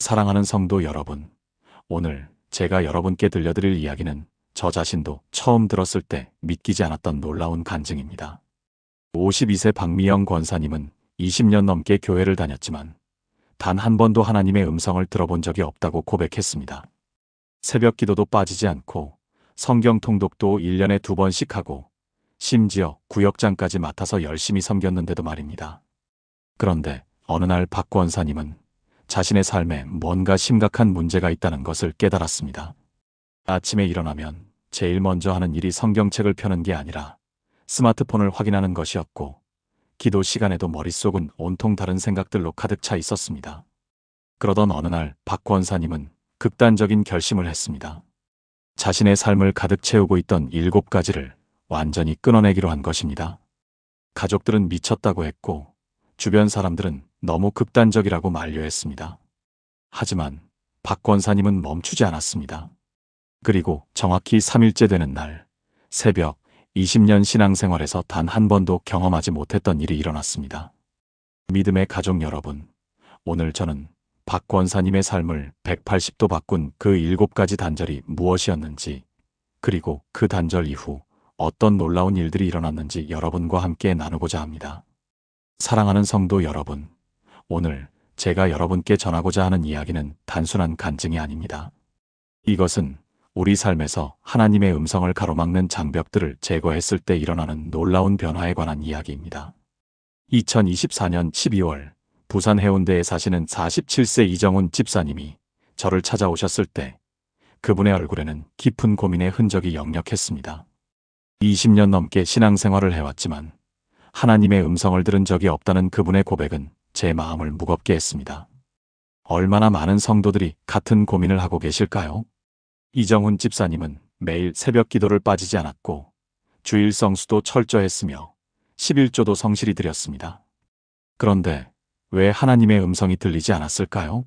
사랑하는 성도 여러분, 오늘 제가 여러분께 들려드릴 이야기는 저 자신도 처음 들었을 때 믿기지 않았던 놀라운 간증입니다. 52세 박미영 권사님은 20년 넘게 교회를 다녔지만 단 한 번도 하나님의 음성을 들어본 적이 없다고 고백했습니다. 새벽 기도도 빠지지 않고 성경 통독도 1년에 2번씩 하고 심지어 구역장까지 맡아서 열심히 섬겼는데도 말입니다. 그런데 어느 날 박 권사님은 자신의 삶에 뭔가 심각한 문제가 있다는 것을 깨달았습니다. 아침에 일어나면 제일 먼저 하는 일이 성경책을 펴는 게 아니라 스마트폰을 확인하는 것이었고, 기도 시간에도 머릿속은 온통 다른 생각들로 가득 차 있었습니다. 그러던 어느 날 박 권사님은 극단적인 결심을 했습니다. 자신의 삶을 가득 채우고 있던 7가지를 완전히 끊어내기로 한 것입니다. 가족들은 미쳤다고 했고, 주변 사람들은 너무 극단적이라고 만류했습니다. 하지만 박 권사님은 멈추지 않았습니다. 그리고 정확히 3일째 되는 날, 새벽 20년 신앙생활에서 단 한 번도 경험하지 못했던 일이 일어났습니다. 믿음의 가족 여러분, 오늘 저는 박 권사님의 삶을 180도 바꾼 그 7가지 단절이 무엇이었는지, 그리고 그 단절 이후 어떤 놀라운 일들이 일어났는지 여러분과 함께 나누고자 합니다. 사랑하는 성도 여러분, 오늘 제가 여러분께 전하고자 하는 이야기는 단순한 간증이 아닙니다. 이것은 우리 삶에서 하나님의 음성을 가로막는 장벽들을 제거했을 때 일어나는 놀라운 변화에 관한 이야기입니다. 2024년 12월 부산 해운대에 사시는 47세 이정훈 집사님이 저를 찾아오셨을 때 그분의 얼굴에는 깊은 고민의 흔적이 역력했습니다. 20년 넘게 신앙생활을 해왔지만 하나님의 음성을 들은 적이 없다는 그분의 고백은 제 마음을 무겁게 했습니다. 얼마나 많은 성도들이 같은 고민을 하고 계실까요? 이정훈 집사님은 매일 새벽 기도를 빠지지 않았고 주일 성수도 철저했으며 11조도 성실히 드렸습니다. 그런데 왜 하나님의 음성이 들리지 않았을까요?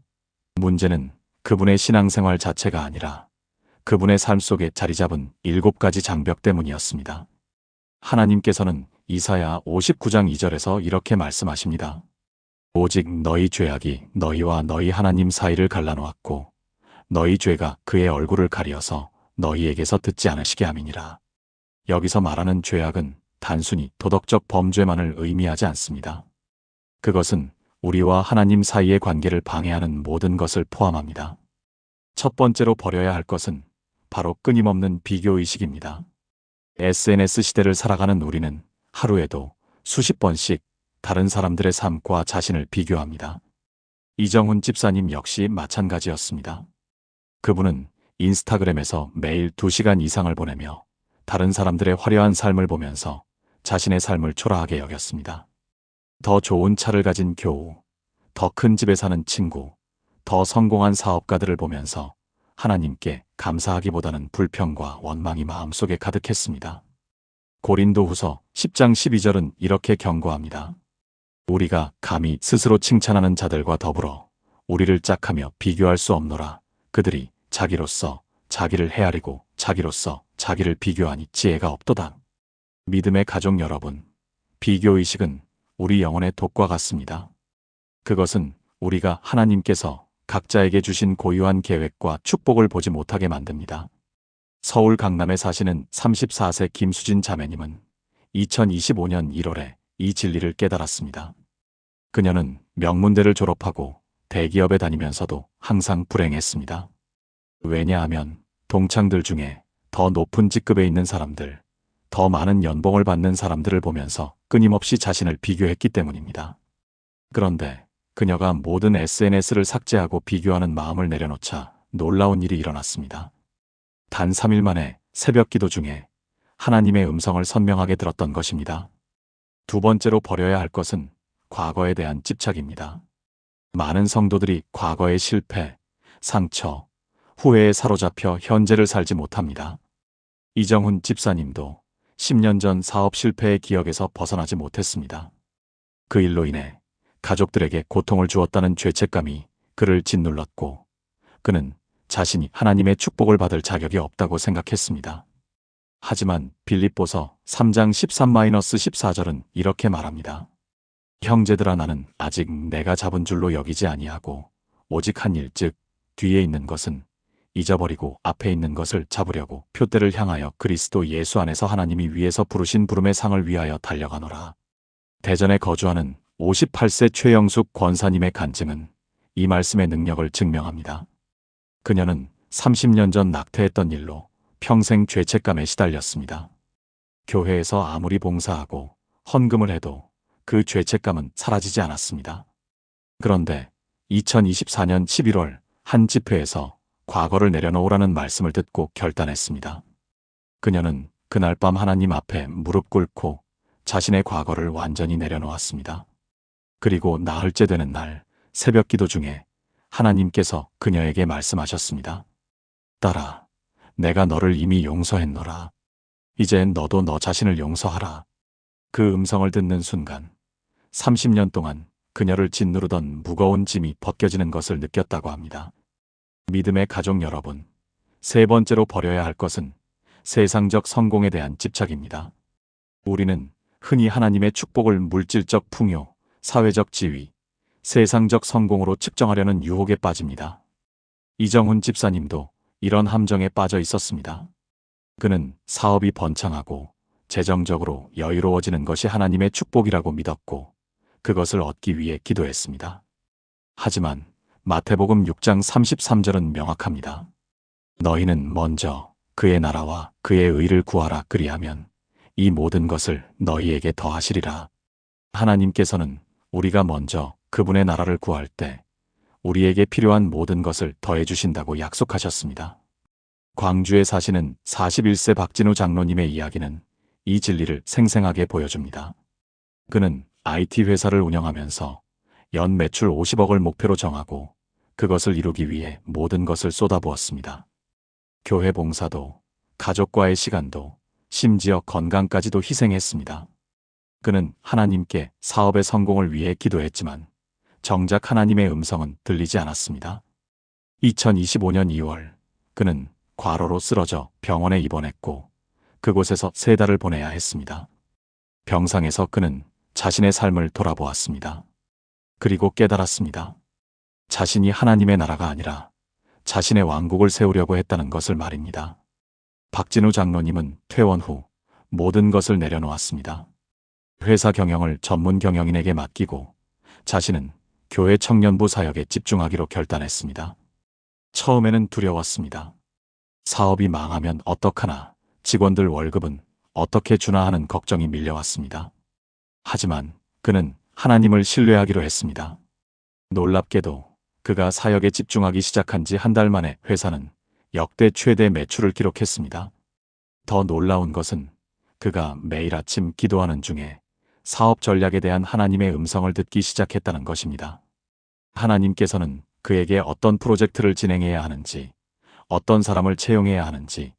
문제는 그분의 신앙생활 자체가 아니라 그분의 삶 속에 자리 잡은 7가지 장벽 때문이었습니다. 하나님께서는 이사야 59장 2절에서 이렇게 말씀하십니다. 오직 너희 죄악이 너희와 너희 하나님 사이를 갈라놓았고 너희 죄가 그의 얼굴을 가리어서 너희에게서 듣지 않으시게 함이니라. 여기서 말하는 죄악은 단순히 도덕적 범죄만을 의미하지 않습니다. 그것은 우리와 하나님 사이의 관계를 방해하는 모든 것을 포함합니다. 첫 번째로 버려야 할 것은 바로 끊임없는 비교의식입니다. SNS 시대를 살아가는 우리는 하루에도 수십 번씩 다른 사람들의 삶과 자신을 비교합니다. 이정훈 집사님 역시 마찬가지였습니다. 그분은 인스타그램에서 매일 2시간 이상을 보내며 다른 사람들의 화려한 삶을 보면서 자신의 삶을 초라하게 여겼습니다. 더 좋은 차를 가진 교우, 더 큰 집에 사는 친구, 더 성공한 사업가들을 보면서 하나님께 감사하기보다는 불평과 원망이 마음속에 가득했습니다. 고린도후서 10장 12절은 이렇게 경고합니다. 우리가 감히 스스로 칭찬하는 자들과 더불어 우리를 짝하며 비교할 수 없노라. 그들이 자기로서 자기를 헤아리고 자기로서 자기를 비교하니 지혜가 없도다. 믿음의 가족 여러분, 비교의식은 우리 영혼의 독과 같습니다. 그것은 우리가 하나님께서 각자에게 주신 고유한 계획과 축복을 보지 못하게 만듭니다. 서울 강남에 사시는 34세 김수진 자매님은 2025년 1월에 이 진리를 깨달았습니다. 그녀는 명문대를 졸업하고 대기업에 다니면서도 항상 불행했습니다. 왜냐하면 동창들 중에 더 높은 직급에 있는 사람들, 더 많은 연봉을 받는 사람들을 보면서 끊임없이 자신을 비교했기 때문입니다. 그런데 그녀가 모든 SNS를 삭제하고 비교하는 마음을 내려놓자 놀라운 일이 일어났습니다. 단 3일 만에 새벽 기도 중에 하나님의 음성을 선명하게 들었던 것입니다. 두 번째로 버려야 할 것은 과거에 대한 집착입니다. 많은 성도들이 과거의 실패, 상처, 후회에 사로잡혀 현재를 살지 못합니다. 이정훈 집사님도 10년 전 사업 실패의 기억에서 벗어나지 못했습니다. 그 일로 인해 가족들에게 고통을 주었다는 죄책감이 그를 짓눌렀고, 그는 자신이 하나님의 축복을 받을 자격이 없다고 생각했습니다. 하지만 빌립보서 3장 13-14절은 이렇게 말합니다. 형제들아, 나는 아직 내가 잡은 줄로 여기지 아니하고 오직 한 일, 즉 뒤에 있는 것은 잊어버리고 앞에 있는 것을 잡으려고 표대를 향하여 그리스도 예수 안에서 하나님이 위에서 부르신 부름의 상을 위하여 달려가노라. 대전에 거주하는 58세 최영숙 권사님의 간증은 이 말씀의 능력을 증명합니다. 그녀는 30년 전 낙태했던 일로 평생 죄책감에 시달렸습니다. 교회에서 아무리 봉사하고 헌금을 해도 그 죄책감은 사라지지 않았습니다. 그런데 2024년 11월 한 집회에서 과거를 내려놓으라는 말씀을 듣고 결단했습니다. 그녀는 그날 밤 하나님 앞에 무릎 꿇고 자신의 과거를 완전히 내려놓았습니다. 그리고 나흘째 되는 날 새벽 기도 중에 하나님께서 그녀에게 말씀하셨습니다. 딸아, 내가 너를 이미 용서했노라. 이젠 너도 너 자신을 용서하라. 그 음성을 듣는 순간 30년 동안 그녀를 짓누르던 무거운 짐이 벗겨지는 것을 느꼈다고 합니다. 믿음의 가족 여러분, 세 번째로 버려야 할 것은 세상적 성공에 대한 집착입니다. 우리는 흔히 하나님의 축복을 물질적 풍요, 사회적 지위, 세상적 성공으로 측정하려는 유혹에 빠집니다. 이정훈 집사님도 이런 함정에 빠져 있었습니다. 그는 사업이 번창하고 재정적으로 여유로워지는 것이 하나님의 축복이라고 믿었고 그것을 얻기 위해 기도했습니다. 하지만 마태복음 6장 33절은 명확합니다. 너희는 먼저 그의 나라와 그의 의를 구하라. 그리하면 이 모든 것을 너희에게 더하시리라. 하나님께서는 우리가 먼저 그분의 나라를 구할 때 우리에게 필요한 모든 것을 더해 주신다고 약속하셨습니다. 광주에 사시는 41세 박진우 장로님의 이야기는 이 진리를 생생하게 보여줍니다. 그는 IT 회사를 운영하면서 연 매출 50억을 목표로 정하고 그것을 이루기 위해 모든 것을 쏟아부었습니다. 교회 봉사도, 가족과의 시간도, 심지어 건강까지도 희생했습니다. 그는 하나님께 사업의 성공을 위해 기도했지만 정작 하나님의 음성은 들리지 않았습니다. 2025년 2월 그는 과로로 쓰러져 병원에 입원했고 그곳에서 3달을 보내야 했습니다. 병상에서 그는 자신의 삶을 돌아보았습니다. 그리고 깨달았습니다. 자신이 하나님의 나라가 아니라 자신의 왕국을 세우려고 했다는 것을 말입니다. 박진우 장로님은 퇴원 후 모든 것을 내려놓았습니다. 회사 경영을 전문 경영인에게 맡기고 자신은 교회 청년부 사역에 집중하기로 결단했습니다. 처음에는 두려웠습니다. 사업이 망하면 어떡하나, 직원들 월급은 어떻게 주나 하는 걱정이 밀려왔습니다. 하지만 그는 하나님을 신뢰하기로 했습니다. 놀랍게도 그가 사역에 집중하기 시작한 지 한 달 만에 회사는 역대 최대 매출을 기록했습니다. 더 놀라운 것은 그가 매일 아침 기도하는 중에 사업 전략에 대한 하나님의 음성을 듣기 시작했다는 것입니다. 하나님께서는 그에게 어떤 프로젝트를 진행해야 하는지, 어떤 사람을 채용해야 하는지,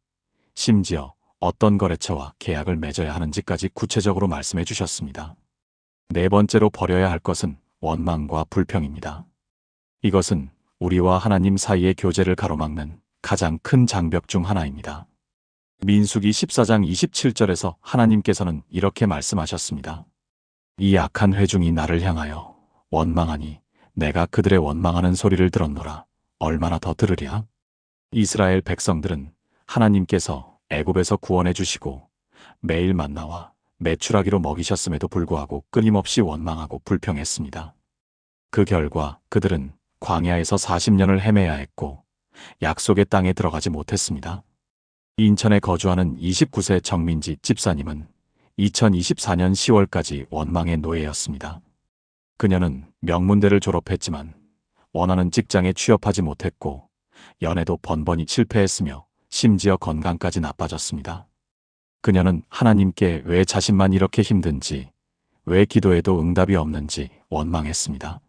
심지어 어떤 거래처와 계약을 맺어야 하는지까지 구체적으로 말씀해 주셨습니다. 네 번째로 버려야 할 것은 원망과 불평입니다. 이것은 우리와 하나님 사이의 교제를 가로막는 가장 큰 장벽 중 하나입니다. 민수기 14장 27절에서 하나님께서는 이렇게 말씀하셨습니다. 이 악한 회중이 나를 향하여 원망하니 내가 그들의 원망하는 소리를 들었노라. 얼마나 더 들으랴? 이스라엘 백성들은 하나님께서 애굽에서 구원해 주시고 매일 만나와 메추라기로 먹이셨음에도 불구하고 끊임없이 원망하고 불평했습니다. 그 결과 그들은 광야에서 40년을 헤매야 했고 약속의 땅에 들어가지 못했습니다. 인천에 거주하는 29세 정민지 집사님은 2024년 10월까지 원망의 노예였습니다. 그녀는 명문대를 졸업했지만 원하는 직장에 취업하지 못했고 연애도 번번이 실패했으며 심지어 건강까지 나빠졌습니다. 그녀는 하나님께 왜 자신만 이렇게 힘든지, 왜 기도해도 응답이 없는지 원망했습니다.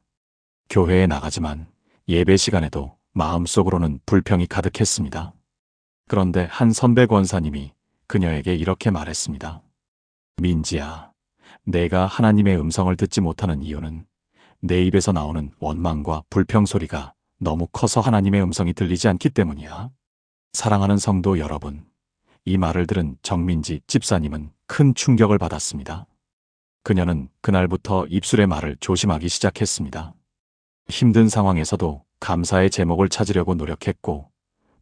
교회에 나가지만 예배 시간에도 마음속으로는 불평이 가득했습니다. 그런데 한 선배 권사님이 그녀에게 이렇게 말했습니다. 민지야, 내가 하나님의 음성을 듣지 못하는 이유는 내 입에서 나오는 원망과 불평 소리가 너무 커서 하나님의 음성이 들리지 않기 때문이야. 사랑하는 성도 여러분, 이 말을 들은 정민지 집사님은 큰 충격을 받았습니다. 그녀는 그날부터 입술의 말을 조심하기 시작했습니다. 힘든 상황에서도 감사의 제목을 찾으려고 노력했고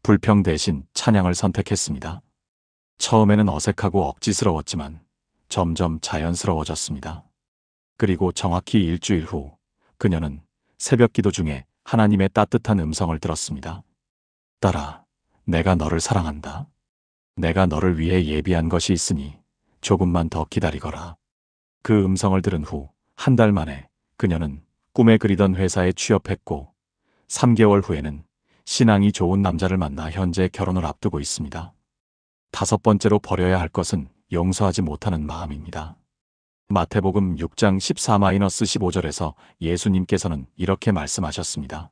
불평 대신 찬양을 선택했습니다. 처음에는 어색하고 억지스러웠지만 점점 자연스러워졌습니다. 그리고 정확히 일주일 후 그녀는 새벽 기도 중에 하나님의 따뜻한 음성을 들었습니다. 딸아, 내가 너를 사랑한다. 내가 너를 위해 예비한 것이 있으니 조금만 더 기다리거라. 그 음성을 들은 후 한 달 만에 그녀는 꿈에 그리던 회사에 취업했고 3개월 후에는 신앙이 좋은 남자를 만나 현재 결혼을 앞두고 있습니다. 다섯 번째로 버려야 할 것은 용서하지 못하는 마음입니다. 마태복음 6장 14-15절에서 예수님께서는 이렇게 말씀하셨습니다.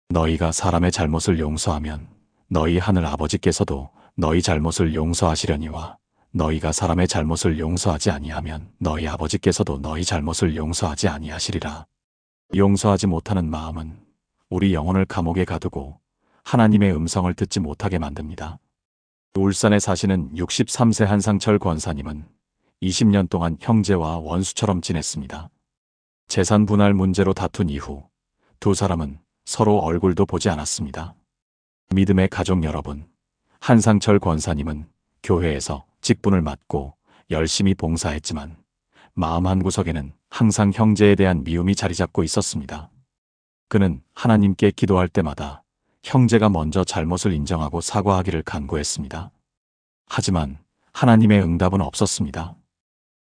너희가 사람의 잘못을 용서하면 너희 하늘 아버지께서도 너희 잘못을 용서하시려니와 너희가 사람의 잘못을 용서하지 아니하면 너희 아버지께서도 너희 잘못을 용서하지 아니하시리라. 용서하지 못하는 마음은 우리 영혼을 감옥에 가두고 하나님의 음성을 듣지 못하게 만듭니다. 울산에 사시는 63세 한상철 권사님은 20년 동안 형제와 원수처럼 지냈습니다. 재산 분할 문제로 다툰 이후 두 사람은 서로 얼굴도 보지 않았습니다. 믿음의 가족 여러분, 한상철 권사님은 교회에서 직분을 맡고 열심히 봉사했지만 마음 한구석에는 항상 형제에 대한 미움이 자리 잡고 있었습니다. 그는 하나님께 기도할 때마다 형제가 먼저 잘못을 인정하고 사과하기를 간구했습니다. 하지만 하나님의 응답은 없었습니다.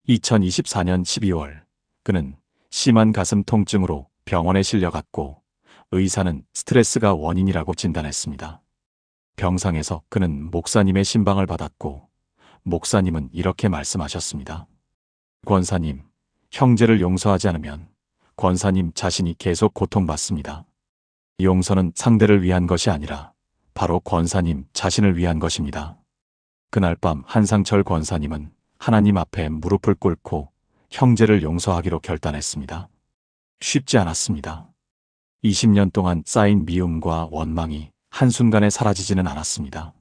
2024년 12월 그는 심한 가슴 통증으로 병원에 실려갔고 의사는 스트레스가 원인이라고 진단했습니다. 병상에서 그는 목사님의 신방을 받았고 목사님은 이렇게 말씀하셨습니다. 권사님, 형제를 용서하지 않으면 권사님 자신이 계속 고통받습니다. 용서는 상대를 위한 것이 아니라 바로 권사님 자신을 위한 것입니다. 그날 밤 한상철 권사님은 하나님 앞에 무릎을 꿇고 형제를 용서하기로 결단했습니다. 쉽지 않았습니다. 20년 동안 쌓인 미움과 원망이 한순간에 사라지지는 않았습니다.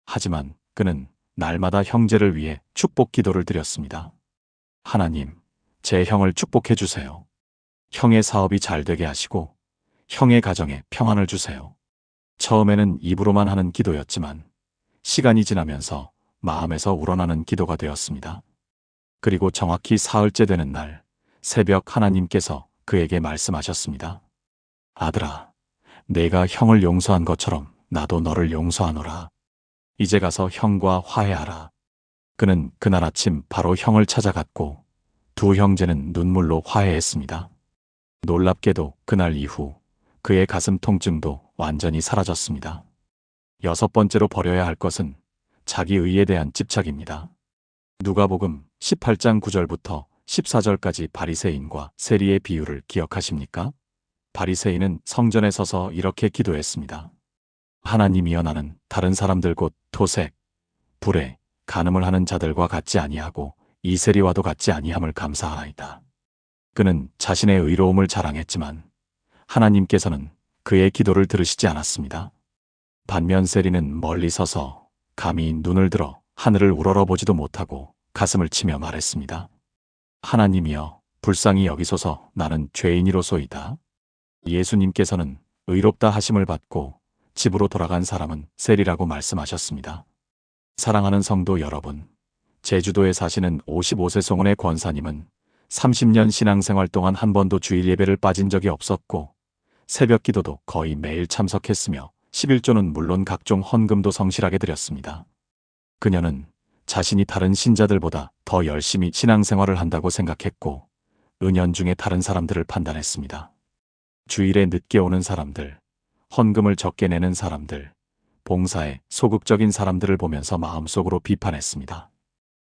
하지만 그는 날마다 형제를 위해 축복 기도를 드렸습니다. 하나님, 제 형을 축복해 주세요. 형의 사업이 잘 되게 하시고 형의 가정에 평안을 주세요. 처음에는 입으로만 하는 기도였지만 시간이 지나면서 마음에서 우러나는 기도가 되었습니다. 그리고 정확히 사흘째 되는 날 새벽 하나님께서 그에게 말씀하셨습니다. 아들아, 내가 형을 용서한 것처럼 나도 너를 용서하노라. 이제 가서 형과 화해하라. 그는 그날 아침 바로 형을 찾아갔고 두 형제는 눈물로 화해했습니다. 놀랍게도 그날 이후 그의 가슴 통증도 완전히 사라졌습니다. 여섯 번째로 버려야 할 것은 자기 의에 대한 집착입니다. 누가복음 18장 9절부터 14절까지 바리새인과 세리의 비유를 기억하십니까? 바리새인은 성전에 서서 이렇게 기도했습니다. 하나님이여, 나는 다른 사람들 곧 토색, 불에, 간음을 하는 자들과 같지 아니하고 이 세리와도 같지 아니함을 감사하나이다. 그는 자신의 의로움을 자랑했지만 하나님께서는 그의 기도를 들으시지 않았습니다. 반면 세리는 멀리 서서 감히 눈을 들어 하늘을 우러러보지도 못하고 가슴을 치며 말했습니다. 하나님이여, 불쌍히 여기소서. 나는 죄인이로소이다. 예수님께서는 의롭다 하심을 받고 집으로 돌아간 사람은 세리라고 말씀하셨습니다. 사랑하는 성도 여러분, 제주도에 사시는 55세 송은의 권사님은 30년 신앙생활 동안 한 번도 주일 예배를 빠진 적이 없었고 새벽 기도도 거의 매일 참석했으며 11조는 물론 각종 헌금도 성실하게 드렸습니다. 그녀는 자신이 다른 신자들보다 더 열심히 신앙생활을 한다고 생각했고 은연중에 다른 사람들을 판단했습니다. 주일에 늦게 오는 사람들, 헌금을 적게 내는 사람들, 봉사에 소극적인 사람들을 보면서 마음속으로 비판했습니다.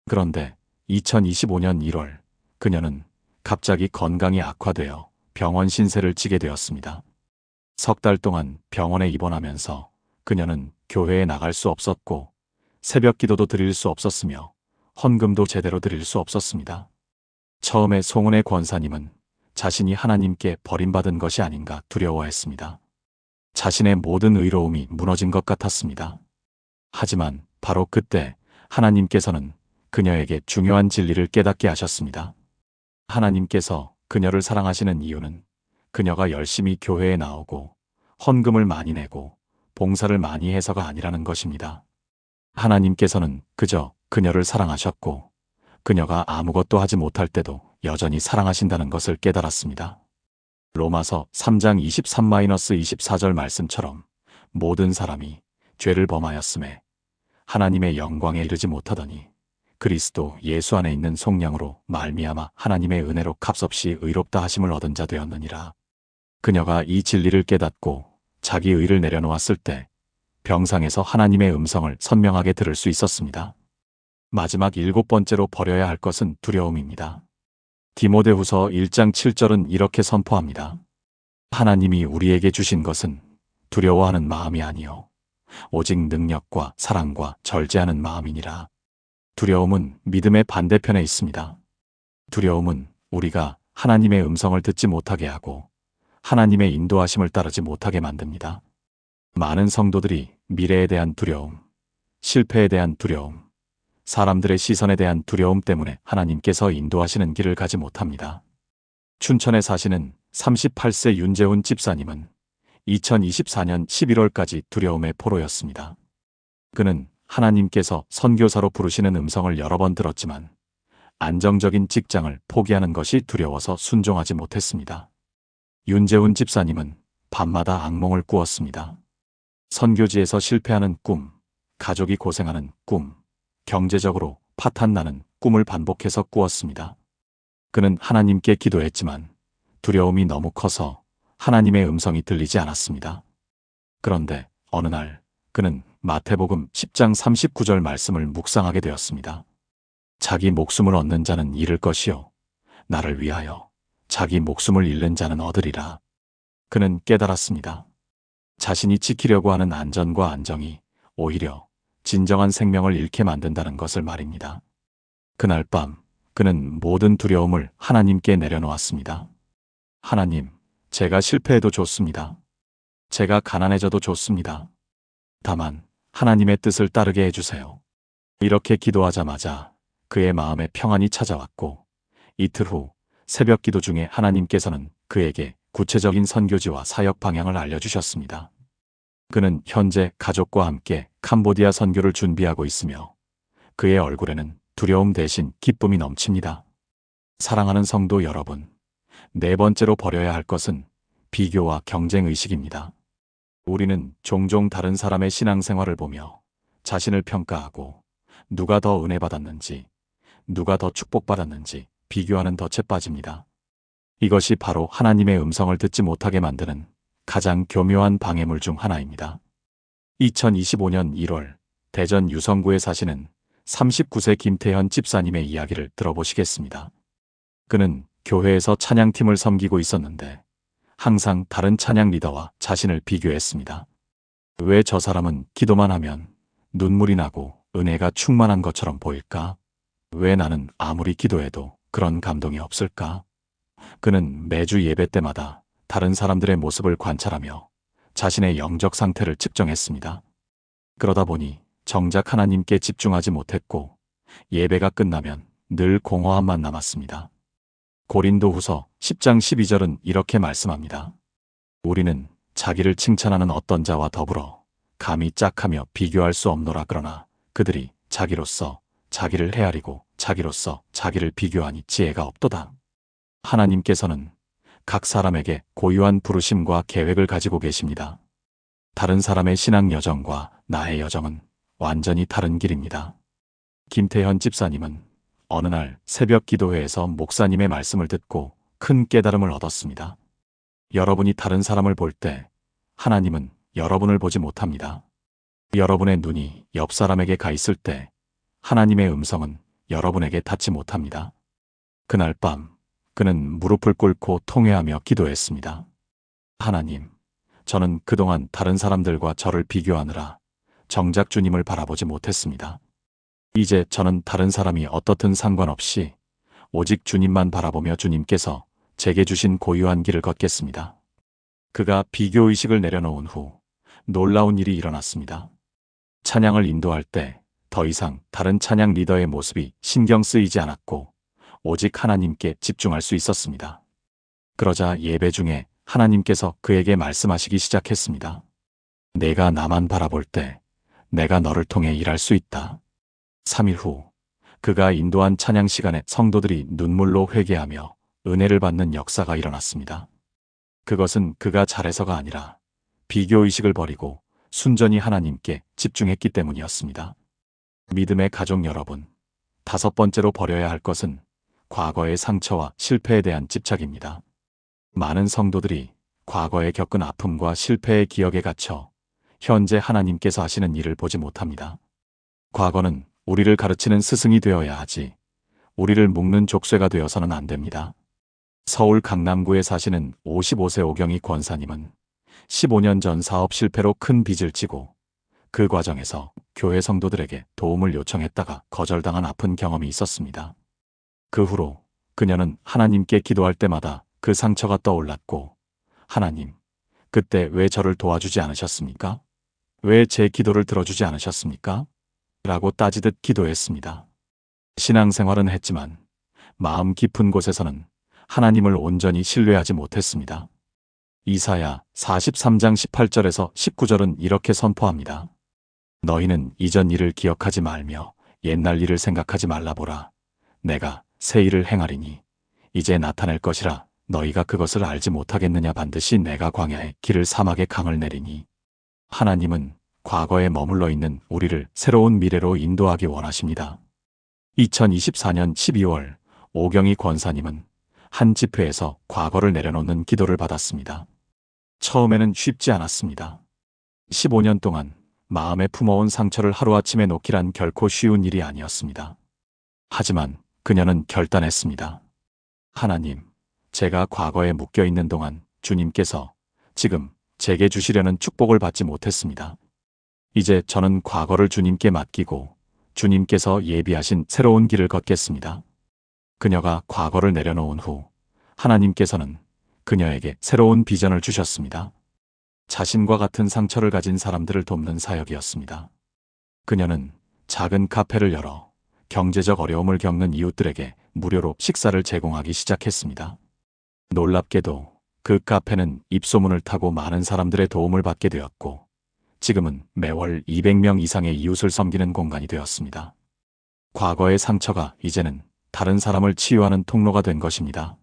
그런데 2025년 1월 그녀는 갑자기 건강이 악화되어 병원 신세를 지게 되었습니다. 석 달 동안 병원에 입원하면서 그녀는 교회에 나갈 수 없었고 새벽 기도도 드릴 수 없었으며 헌금도 제대로 드릴 수 없었습니다. 처음에 송은의 권사님은 자신이 하나님께 버림받은 것이 아닌가 두려워했습니다. 자신의 모든 의로움이 무너진 것 같았습니다. 하지만 바로 그때 하나님께서는 그녀에게 중요한 진리를 깨닫게 하셨습니다. 하나님께서 그녀를 사랑하시는 이유는 그녀가 열심히 교회에 나오고 헌금을 많이 내고 봉사를 많이 해서가 아니라는 것입니다. 하나님께서는 그저 그녀를 사랑하셨고 그녀가 아무것도 하지 못할 때도 여전히 사랑하신다는 것을 깨달았습니다. 로마서 3장 23-24절 말씀처럼 모든 사람이 죄를 범하였음에 하나님의 영광에 이르지 못하더니 그리스도 예수 안에 있는 속량으로 말미암아 하나님의 은혜로 값없이 의롭다 하심을 얻은 자 되었느니라. 그녀가 이 진리를 깨닫고 자기 의를 내려놓았을 때 병상에서 하나님의 음성을 선명하게 들을 수 있었습니다. 마지막 7번째로 버려야 할 것은 두려움입니다. 디모데후서 1장 7절은 이렇게 선포합니다. 하나님이 우리에게 주신 것은 두려워하는 마음이 아니요 오직 능력과 사랑과 절제하는 마음이니라. 두려움은 믿음의 반대편에 있습니다. 두려움은 우리가 하나님의 음성을 듣지 못하게 하고 하나님의 인도하심을 따르지 못하게 만듭니다. 많은 성도들이 미래에 대한 두려움, 실패에 대한 두려움, 사람들의 시선에 대한 두려움 때문에 하나님께서 인도하시는 길을 가지 못합니다. 춘천에 사시는 38세 윤재훈 집사님은 2024년 11월까지 두려움의 포로였습니다. 그는 하나님께서 선교사로 부르시는 음성을 여러 번 들었지만 안정적인 직장을 포기하는 것이 두려워서 순종하지 못했습니다. 윤재훈 집사님은 밤마다 악몽을 꾸었습니다. 선교지에서 실패하는 꿈, 가족이 고생하는 꿈, 경제적으로 파탄나는 꿈을 반복해서 꾸었습니다. 그는 하나님께 기도했지만 두려움이 너무 커서 하나님의 음성이 들리지 않았습니다. 그런데 어느 날 그는 마태복음 10장 39절 말씀을 묵상하게 되었습니다. 자기 목숨을 얻는 자는 잃을 것이요 나를 위하여 자기 목숨을 잃는 자는 얻으리라. 그는 깨달았습니다. 자신이 지키려고 하는 안전과 안정이 오히려 진정한 생명을 잃게 만든다는 것을 말입니다. 그날 밤 그는 모든 두려움을 하나님께 내려놓았습니다. 하나님, 제가 실패해도 좋습니다. 제가 가난해져도 좋습니다. 다만 하나님의 뜻을 따르게 해주세요. 이렇게 기도하자마자 그의 마음에 평안이 찾아왔고 이틀 후 새벽 기도 중에 하나님께서는 그에게 구체적인 선교지와 사역 방향을 알려주셨습니다. 그는 현재 가족과 함께 캄보디아 선교를 준비하고 있으며 그의 얼굴에는 두려움 대신 기쁨이 넘칩니다. 사랑하는 성도 여러분, 4번째로 버려야 할 것은 비교와 경쟁의식입니다. 우리는 종종 다른 사람의 신앙생활을 보며 자신을 평가하고 누가 더 은혜 받았는지, 누가 더 축복받았는지 비교하는 덫에 빠집니다. 이것이 바로 하나님의 음성을 듣지 못하게 만드는 가장 교묘한 방해물 중 하나입니다. 2025년 1월 대전 유성구에 사시는 39세 김태현 집사님의 이야기를 들어보시겠습니다. 그는 교회에서 찬양팀을 섬기고 있었는데 항상 다른 찬양 리더와 자신을 비교했습니다. 왜 저 사람은 기도만 하면 눈물이 나고 은혜가 충만한 것처럼 보일까? 왜 나는 아무리 기도해도 그런 감동이 없을까? 그는 매주 예배 때마다 다른 사람들의 모습을 관찰하며 자신의 영적 상태를 측정했습니다. 그러다 보니 정작 하나님께 집중하지 못했고 예배가 끝나면 늘 공허함만 남았습니다. 고린도후서 10장 12절은 이렇게 말씀합니다. 우리는 자기를 칭찬하는 어떤 자와 더불어 감히 짝하며 비교할 수 없노라. 그러나 그들이 자기로서 자기를 헤아리고 자기로서 자기를 비교하니 지혜가 없도다. 하나님께서는 각 사람에게 고유한 부르심과 계획을 가지고 계십니다. 다른 사람의 신앙 여정과 나의 여정은 완전히 다른 길입니다. 김태현 집사님은 어느 날 새벽 기도회에서 목사님의 말씀을 듣고 큰 깨달음을 얻었습니다. 여러분이 다른 사람을 볼 때 하나님은 여러분을 보지 못합니다. 여러분의 눈이 옆 사람에게 가 있을 때 하나님의 음성은 여러분에게 닿지 못합니다. 그날 밤 그는 무릎을 꿇고 통회하며 기도했습니다. 하나님, 저는 그동안 다른 사람들과 저를 비교하느라 정작 주님을 바라보지 못했습니다. 이제 저는 다른 사람이 어떻든 상관없이 오직 주님만 바라보며 주님께서 제게 주신 고유한 길을 걷겠습니다. 그가 비교의식을 내려놓은 후 놀라운 일이 일어났습니다. 찬양을 인도할 때 더 이상 다른 찬양 리더의 모습이 신경 쓰이지 않았고 오직 하나님께 집중할 수 있었습니다. 그러자 예배 중에 하나님께서 그에게 말씀하시기 시작했습니다. 내가 나만 바라볼 때 내가 너를 통해 일할 수 있다. 3일 후 그가 인도한 찬양 시간에 성도들이 눈물로 회개하며 은혜를 받는 역사가 일어났습니다. 그것은 그가 잘해서가 아니라 비교의식을 버리고 순전히 하나님께 집중했기 때문이었습니다. 믿음의 가족 여러분, 다섯 번째로 버려야 할 것은 과거의 상처와 실패에 대한 집착입니다. 많은 성도들이 과거에 겪은 아픔과 실패의 기억에 갇혀 현재 하나님께서 하시는 일을 보지 못합니다. 과거는 우리를 가르치는 스승이 되어야 하지 우리를 묶는 족쇄가 되어서는 안 됩니다. 서울 강남구에 사시는 55세 오경희 권사님은 15년 전 사업 실패로 큰 빚을 지고 그 과정에서 교회 성도들에게 도움을 요청했다가 거절당한 아픈 경험이 있었습니다. 그 후로 그녀는 하나님께 기도할 때마다 그 상처가 떠올랐고, 하나님, 그때 왜 저를 도와주지 않으셨습니까? 왜 제 기도를 들어주지 않으셨습니까? 라고 따지듯 기도했습니다. 신앙생활은 했지만 마음 깊은 곳에서는 하나님을 온전히 신뢰하지 못했습니다. 이사야 43장 18절에서 19절은 이렇게 선포합니다. 너희는 이전 일을 기억하지 말며 옛날 일을 생각하지 말라보라. 내가 새 일을 행하리니 이제 나타낼 것이라. 너희가 그것을 알지 못하겠느냐. 반드시 내가 광야에 길을 사막에 강을 내리니. 하나님은 과거에 머물러 있는 우리를 새로운 미래로 인도하기 원하십니다. 2024년 12월 오경희 권사님은 한 집회에서 과거를 내려놓는 기도를 받았습니다. 처음에는 쉽지 않았습니다. 15년 동안 마음에 품어온 상처를 하루아침에 놓기란 결코 쉬운 일이 아니었습니다. 하지만 그녀는 결단했습니다. 하나님, 제가 과거에 묶여있는 동안 주님께서 지금 제게 주시려는 축복을 받지 못했습니다. 이제 저는 과거를 주님께 맡기고 주님께서 예비하신 새로운 길을 걷겠습니다. 그녀가 과거를 내려놓은 후 하나님께서는 그녀에게 새로운 비전을 주셨습니다. 자신과 같은 상처를 가진 사람들을 돕는 사역이었습니다. 그녀는 작은 카페를 열어 경제적 어려움을 겪는 이웃들에게 무료로 식사를 제공하기 시작했습니다. 놀랍게도 그 카페는 입소문을 타고 많은 사람들의 도움을 받게 되었고, 지금은 매월 200명 이상의 이웃을 섬기는 공간이 되었습니다. 과거의 상처가 이제는 다른 사람을 치유하는 통로가 된 것입니다.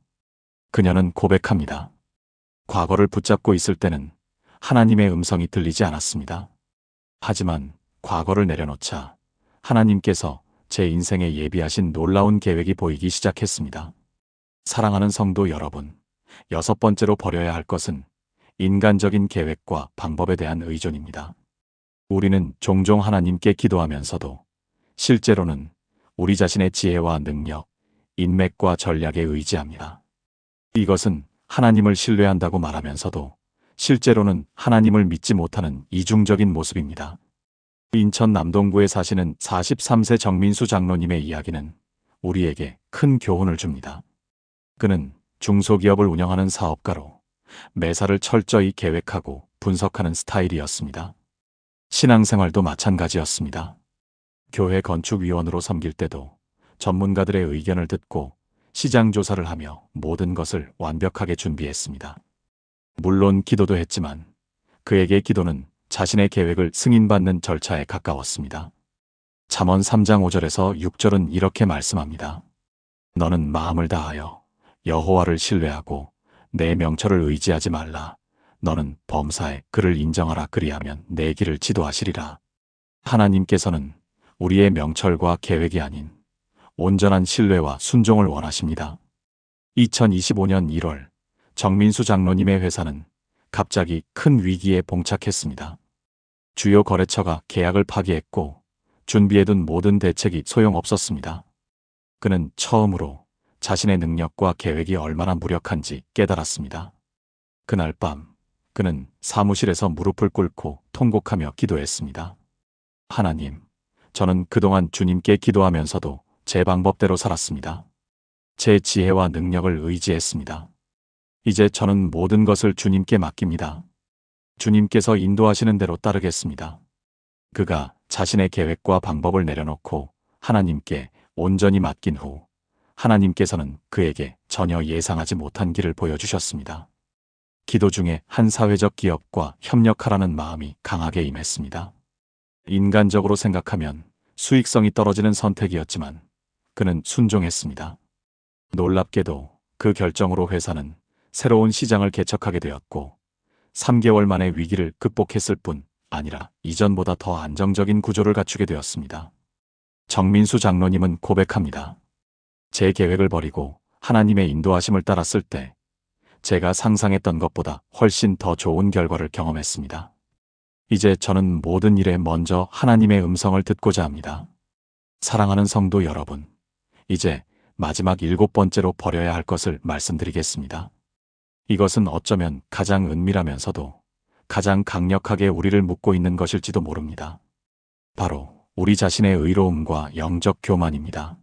그녀는 고백합니다. 과거를 붙잡고 있을 때는 하나님의 음성이 들리지 않았습니다. 하지만 과거를 내려놓자 하나님께서 제 인생에 예비하신 놀라운 계획이 보이기 시작했습니다. 사랑하는 성도 여러분, 여섯 번째로 버려야 할 것은 인간적인 계획과 방법에 대한 의존입니다. 우리는 종종 하나님께 기도하면서도 실제로는 우리 자신의 지혜와 능력, 인맥과 전략에 의지합니다. 이것은 하나님을 신뢰한다고 말하면서도 실제로는 하나님을 믿지 못하는 이중적인 모습입니다. 인천 남동구에 사시는 43세 정민수 장로님의 이야기는 우리에게 큰 교훈을 줍니다. 그는 중소기업을 운영하는 사업가로 매사를 철저히 계획하고 분석하는 스타일이었습니다. 신앙생활도 마찬가지였습니다. 교회 건축위원으로 섬길 때도 전문가들의 의견을 듣고 시장 조사를 하며 모든 것을 완벽하게 준비했습니다. 물론 기도도 했지만 그에게 기도는 자신의 계획을 승인받는 절차에 가까웠습니다. 잠언 3장 5절에서 6절은 이렇게 말씀합니다. 너는 마음을 다하여 여호와를 신뢰하고 내 명철을 의지하지 말라. 너는 범사에 그를 인정하라. 그리하면 내 길을 지도하시리라. 하나님께서는 우리의 명철과 계획이 아닌 온전한 신뢰와 순종을 원하십니다. 2025년 1월 정민수 장로님의 회사는 갑자기 큰 위기에 봉착했습니다. 주요 거래처가 계약을 파기했고 준비해둔 모든 대책이 소용없었습니다. 그는 처음으로 자신의 능력과 계획이 얼마나 무력한지 깨달았습니다. 그날 밤 그는 사무실에서 무릎을 꿇고 통곡하며 기도했습니다. 하나님, 저는 그동안 주님께 기도하면서도 제 방법대로 살았습니다. 제 지혜와 능력을 의지했습니다. 이제 저는 모든 것을 주님께 맡깁니다. 주님께서 인도하시는 대로 따르겠습니다. 그가 자신의 계획과 방법을 내려놓고 하나님께 온전히 맡긴 후 하나님께서는 그에게 전혀 예상하지 못한 길을 보여주셨습니다. 기도 중에 한 사회적 기업과 협력하라는 마음이 강하게 임했습니다. 인간적으로 생각하면 수익성이 떨어지는 선택이었지만 그는 순종했습니다. 놀랍게도 그 결정으로 회사는 새로운 시장을 개척하게 되었고 3개월 만에 위기를 극복했을 뿐 아니라 이전보다 더 안정적인 구조를 갖추게 되었습니다. 정민수 장로님은 고백합니다. 제 계획을 버리고 하나님의 인도하심을 따랐을 때 제가 상상했던 것보다 훨씬 더 좋은 결과를 경험했습니다. 이제 저는 모든 일에 먼저 하나님의 음성을 듣고자 합니다. 사랑하는 성도 여러분, 이제 마지막 7번째로 버려야 할 것을 말씀드리겠습니다. 이것은 어쩌면 가장 은밀하면서도 가장 강력하게 우리를 묶고 있는 것일지도 모릅니다. 바로 우리 자신의 의로움과 영적 교만입니다.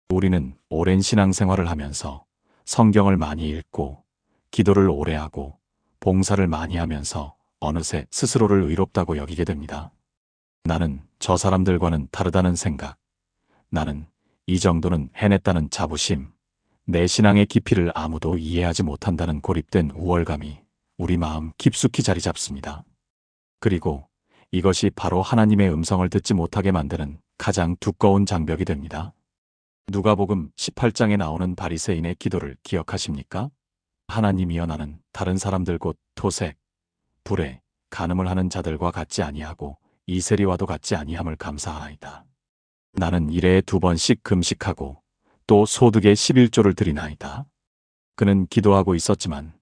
우리는 오랜 신앙생활을 하면서 성경을 많이 읽고 기도를 오래 하고 봉사를 많이 하면서 어느새 스스로를 의롭다고 여기게 됩니다. 나는 저 사람들과는 다르다는 생각, 나는 이 정도는 해냈다는 자부심, 내 신앙의 깊이를 아무도 이해하지 못한다는 고립된 우월감이 우리 마음 깊숙이 자리 잡습니다. 그리고 이것이 바로 하나님의 음성을 듣지 못하게 만드는 가장 두꺼운 장벽이 됩니다. 누가복음 18장에 나오는 바리새인의 기도를 기억하십니까? 하나님이여, 나는 다른 사람들 곧 토색, 불에, 간음을 하는 자들과 같지 아니하고 이 세리와도 같지 아니함을 감사하나이다. 나는 일에 2번씩 금식하고 또 소득의 11조를 드리나이다. 그는 기도하고 있었지만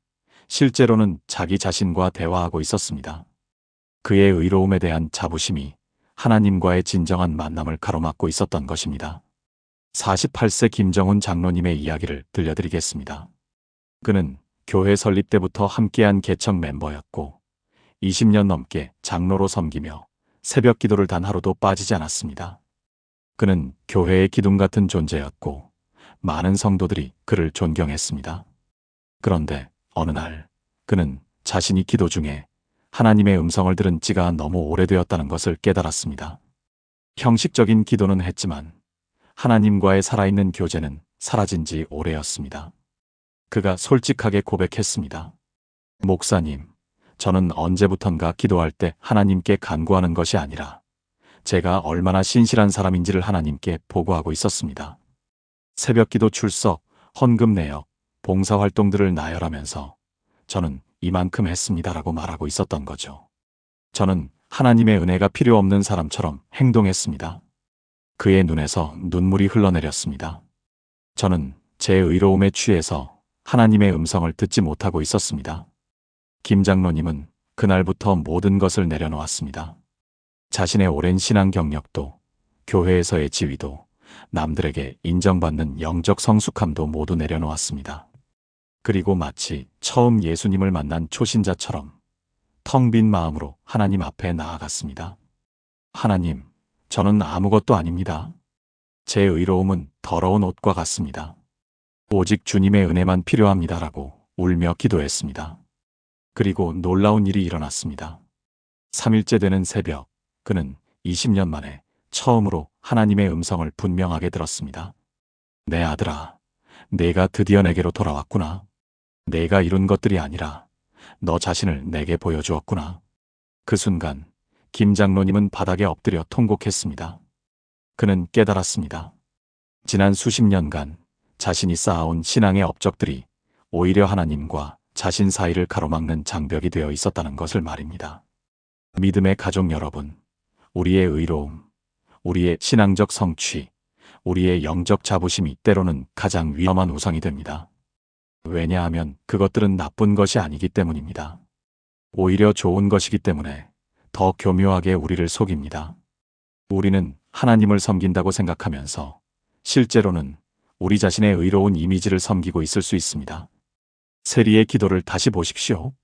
실제로는 자기 자신과 대화하고 있었습니다. 그의 의로움에 대한 자부심이 하나님과의 진정한 만남을 가로막고 있었던 것입니다. 48세 김정훈 장로님의 이야기를 들려드리겠습니다. 그는 교회 설립 때부터 함께한 개척 멤버였고 20년 넘게 장로로 섬기며 새벽 기도를 단 하루도 빠지지 않았습니다. 그는 교회의 기둥 같은 존재였고 많은 성도들이 그를 존경했습니다. 그런데 어느 날 그는 자신이 기도 중에 하나님의 음성을 들은 지가 너무 오래되었다는 것을 깨달았습니다. 형식적인 기도는 했지만 하나님과의 살아있는 교제는 사라진 지 오래였습니다. 그가 솔직하게 고백했습니다. 목사님, 저는 언제부턴가 기도할 때 하나님께 간구하는 것이 아니라 제가 얼마나 신실한 사람인지를 하나님께 보고하고 있었습니다. 새벽기도 출석, 헌금 내역, 봉사활동들을 나열하면서 저는 이만큼 했습니다라고 말하고 있었던 거죠. 저는 하나님의 은혜가 필요 없는 사람처럼 행동했습니다. 그의 눈에서 눈물이 흘러내렸습니다. 저는 제 의로움에 취해서 하나님의 음성을 듣지 못하고 있었습니다. 김 장로님은 그날부터 모든 것을 내려놓았습니다. 자신의 오랜 신앙 경력도, 교회에서의 지위도, 남들에게 인정받는 영적 성숙함도 모두 내려놓았습니다. 그리고 마치 처음 예수님을 만난 초신자처럼 텅 빈 마음으로 하나님 앞에 나아갔습니다. 하나님, 저는 아무것도 아닙니다. 제 의로움은 더러운 옷과 같습니다. 오직 주님의 은혜만 필요합니다라고 울며 기도했습니다. 그리고 놀라운 일이 일어났습니다. 3일째 되는 새벽, 그는 20년 만에 처음으로 하나님의 음성을 분명하게 들었습니다. 내 아들아, 내가 드디어 내게로 돌아왔구나. 내가 이룬 것들이 아니라 너 자신을 내게 보여주었구나. 그 순간 김 장로님은 바닥에 엎드려 통곡했습니다. 그는 깨달았습니다. 지난 수십 년간 자신이 쌓아온 신앙의 업적들이 오히려 하나님과 자신 사이를 가로막는 장벽이 되어 있었다는 것을 말입니다. 믿음의 가족 여러분, 우리의 의로움, 우리의 신앙적 성취, 우리의 영적 자부심이 때로는 가장 위험한 우상이 됩니다. 왜냐하면 그것들은 나쁜 것이 아니기 때문입니다. 오히려 좋은 것이기 때문에 더 교묘하게 우리를 속입니다. 우리는 하나님을 섬긴다고 생각하면서 실제로는 우리 자신의 의로운 이미지를 섬기고 있을 수 있습니다. 세리의 기도를 다시 보십시오.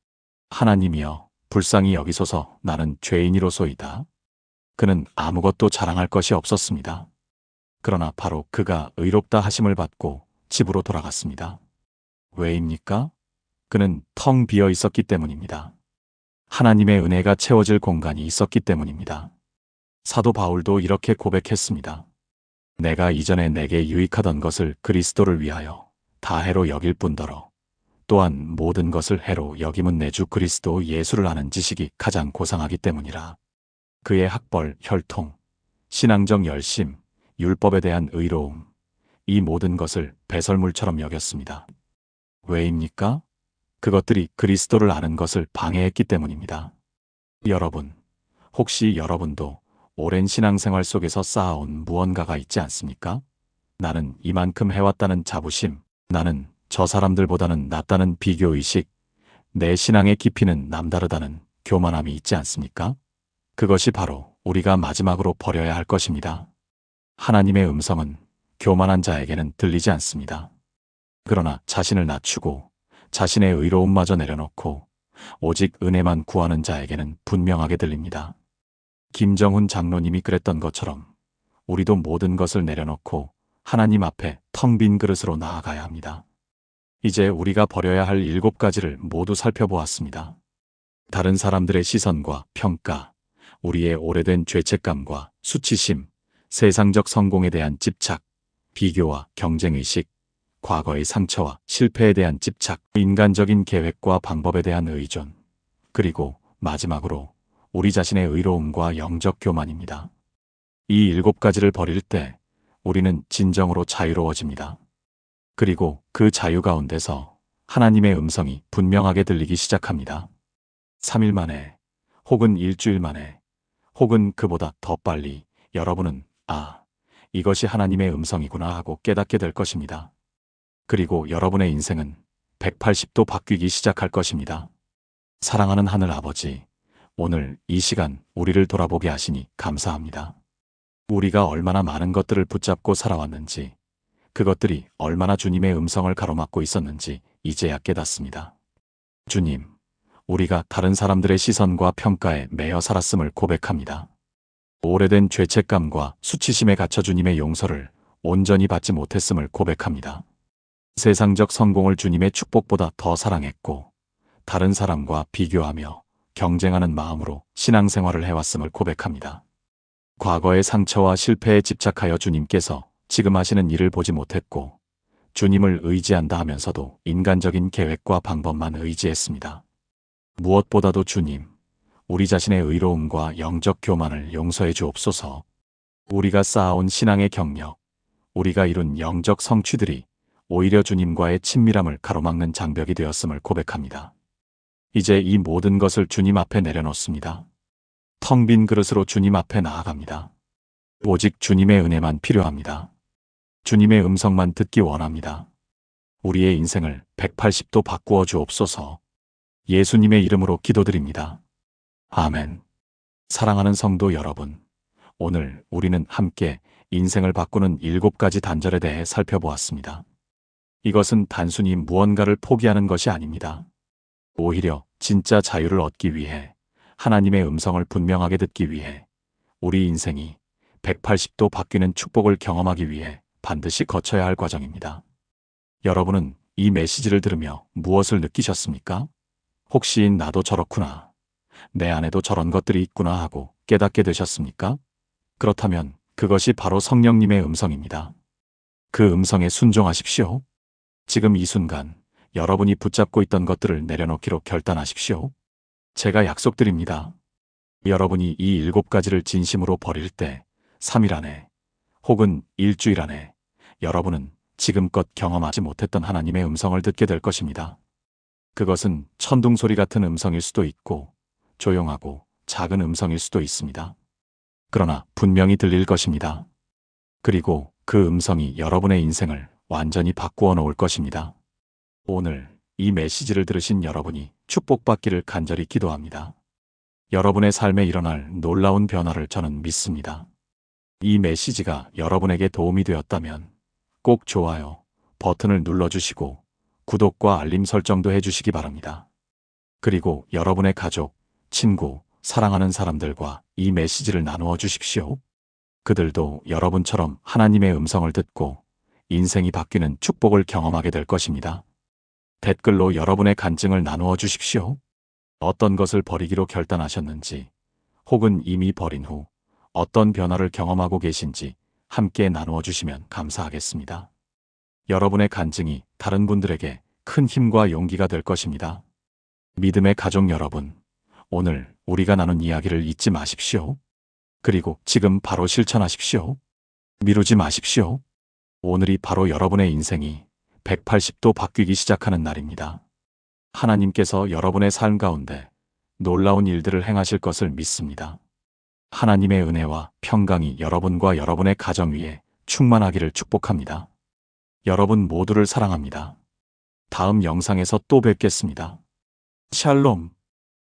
하나님이여, 불쌍히 여기소서, 나는 죄인이로소이다. 그는 아무것도 자랑할 것이 없었습니다. 그러나 바로 그가 의롭다 하심을 받고 집으로 돌아갔습니다. 왜입니까? 그는 텅 비어 있었기 때문입니다. 하나님의 은혜가 채워질 공간이 있었기 때문입니다. 사도 바울도 이렇게 고백했습니다. 내가 이전에 내게 유익하던 것을 그리스도를 위하여 다해로 여길 뿐더러 또한 모든 것을 해로 여김은 내 주 그리스도 예수를 아는 지식이 가장 고상하기 때문이라. 그의 학벌, 혈통, 신앙적 열심, 율법에 대한 의로움, 이 모든 것을 배설물처럼 여겼습니다. 왜입니까? 그것들이 그리스도를 아는 것을 방해했기 때문입니다. 여러분, 혹시 여러분도 오랜 신앙생활 속에서 쌓아온 무언가가 있지 않습니까? 나는 이만큼 해왔다는 자부심, 나는 저 사람들보다는 낫다는 비교의식, 내 신앙의 깊이는 남다르다는 교만함이 있지 않습니까? 그것이 바로 우리가 마지막으로 버려야 할 것입니다. 하나님의 음성은 교만한 자에게는 들리지 않습니다. 그러나 자신을 낮추고 자신의 의로움마저 내려놓고 오직 은혜만 구하는 자에게는 분명하게 들립니다. 김정훈 장로님이 그랬던 것처럼 우리도 모든 것을 내려놓고 하나님 앞에 텅 빈 그릇으로 나아가야 합니다. 이제 우리가 버려야 할 7가지를 모두 살펴보았습니다. 다른 사람들의 시선과 평가, 우리의 오래된 죄책감과 수치심, 세상적 성공에 대한 집착, 비교와 경쟁의식, 과거의 상처와 실패에 대한 집착, 인간적인 계획과 방법에 대한 의존, 그리고 마지막으로 우리 자신의 의로움과 영적 교만입니다. 이 7가지를 버릴 때 우리는 진정으로 자유로워집니다. 그리고 그 자유 가운데서 하나님의 음성이 분명하게 들리기 시작합니다. 3일 만에, 혹은 일주일 만에, 혹은 그보다 더 빨리 여러분은 이것이 하나님의 음성이구나 하고 깨닫게 될 것입니다. 그리고 여러분의 인생은 180도 바뀌기 시작할 것입니다. 사랑하는 하늘 아버지, 오늘 이 시간 우리를 돌아보게 하시니 감사합니다. 우리가 얼마나 많은 것들을 붙잡고 살아왔는지, 그것들이 얼마나 주님의 음성을 가로막고 있었는지 이제야 깨닫습니다. 주님, 우리가 다른 사람들의 시선과 평가에 매여 살았음을 고백합니다. 오래된 죄책감과 수치심에 갇혀 주님의 용서를 온전히 받지 못했음을 고백합니다. 세상적 성공을 주님의 축복보다 더 사랑했고 다른 사람과 비교하며 경쟁하는 마음으로 신앙생활을 해왔음을 고백합니다. 과거의 상처와 실패에 집착하여 주님께서 지금 하시는 일을 보지 못했고 주님을 의지한다 하면서도 인간적인 계획과 방법만 의지했습니다. 무엇보다도 주님, 우리 자신의 의로움과 영적 교만을 용서해 주옵소서. 우리가 쌓아온 신앙의 경력, 우리가 이룬 영적 성취들이 오히려 주님과의 친밀함을 가로막는 장벽이 되었음을 고백합니다. 이제 이 모든 것을 주님 앞에 내려놓습니다. 텅 빈 그릇으로 주님 앞에 나아갑니다. 오직 주님의 은혜만 필요합니다. 주님의 음성만 듣기 원합니다. 우리의 인생을 180도 바꾸어 주옵소서. 예수님의 이름으로 기도드립니다. 아멘. 사랑하는 성도 여러분, 오늘 우리는 함께 인생을 바꾸는 7가지 단절에 대해 살펴보았습니다. 이것은 단순히 무언가를 포기하는 것이 아닙니다. 오히려 진짜 자유를 얻기 위해, 하나님의 음성을 분명하게 듣기 위해, 우리 인생이 180도 바뀌는 축복을 경험하기 위해 반드시 거쳐야 할 과정입니다. 여러분은 이 메시지를 들으며 무엇을 느끼셨습니까? 혹시 나도 저렇구나, 내 안에도 저런 것들이 있구나 하고 깨닫게 되셨습니까? 그렇다면 그것이 바로 성령님의 음성입니다. 그 음성에 순종하십시오. 지금 이 순간 여러분이 붙잡고 있던 것들을 내려놓기로 결단하십시오. 제가 약속드립니다. 여러분이 이 7가지를 진심으로 버릴 때 3일 안에 혹은 일주일 안에 여러분은 지금껏 경험하지 못했던 하나님의 음성을 듣게 될 것입니다. 그것은 천둥소리 같은 음성일 수도 있고 조용하고 작은 음성일 수도 있습니다. 그러나 분명히 들릴 것입니다. 그리고 그 음성이 여러분의 인생을 완전히 바꾸어 놓을 것입니다. 오늘 이 메시지를 들으신 여러분이 축복받기를 간절히 기도합니다. 여러분의 삶에 일어날 놀라운 변화를 저는 믿습니다. 이 메시지가 여러분에게 도움이 되었다면 꼭 좋아요 버튼을 눌러주시고 구독과 알림 설정도 해주시기 바랍니다. 그리고 여러분의 가족, 친구, 사랑하는 사람들과 이 메시지를 나누어 주십시오. 그들도 여러분처럼 하나님의 음성을 듣고 인생이 바뀌는 축복을 경험하게 될 것입니다. 댓글로 여러분의 간증을 나누어 주십시오. 어떤 것을 버리기로 결단하셨는지, 혹은 이미 버린 후 어떤 변화를 경험하고 계신지 함께 나누어 주시면 감사하겠습니다. 여러분의 간증이 다른 분들에게 큰 힘과 용기가 될 것입니다. 믿음의 가족 여러분, 오늘 우리가 나눈 이야기를 잊지 마십시오. 그리고 지금 바로 실천하십시오. 미루지 마십시오. 오늘이 바로 여러분의 인생이 180도 바뀌기 시작하는 날입니다. 하나님께서 여러분의 삶 가운데 놀라운 일들을 행하실 것을 믿습니다. 하나님의 은혜와 평강이 여러분과 여러분의 가정 위에 충만하기를 축복합니다. 여러분 모두를 사랑합니다. 다음 영상에서 또 뵙겠습니다. 샬롬.